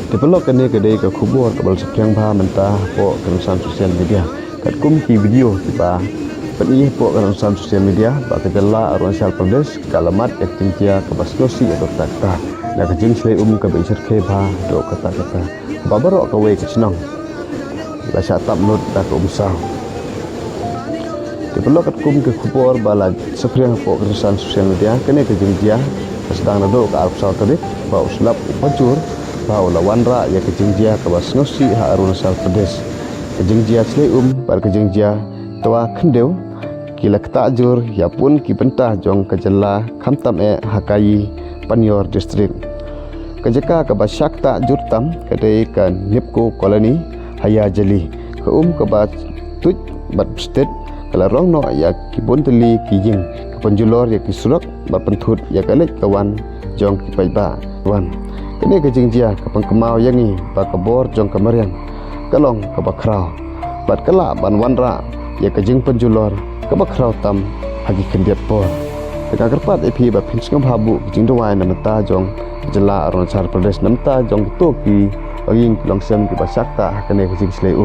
Develop kene kedai ke kubur ke bal sekian bah mentah po kerusan sosial media. Kat kumpi video tiba penih po kerusan sosial media ba kejala Arunachal Pradesh kalamat ektintia ke baslosi atau takta. La kejing selai ke bencer ke bah do kata-kata. Babaro ke we ke senang. La syatap not da ke umsah. Develop kat kum ke kubur bala sekian po kerusan sosial media kene kejing dia sedang nado ke alpsal tadi ba uslap pacur bau lawanra ya kejingjia ke basnosi ha Arunachal Pradesh kejingjia slei bar kejingjia tua kendeu kila ketajur ya pun ki pentah jong kejela khamtam hakai Panyor district kejeka ke basyak tak jurtam kedai ke nipko koloni haya jeli ke ke bas tuj bat state kala rongno ya ki bonteli ki jing ke penjulor ya ki surak bat pentut ya kalek kawan jong ki paiba wan kini kejingjia ke pengkemau yang ni bakabor jong kemarian kalong ke bakrau bat kala ban wanra ya kejing penjulor ke bakrau tam hagi kendiat por tengah kerpat epi ba pinsngam habu kejing dawai namta jong jela Arunachal Pradesh namta jong toki aging longsem ki basakta kene kejing slei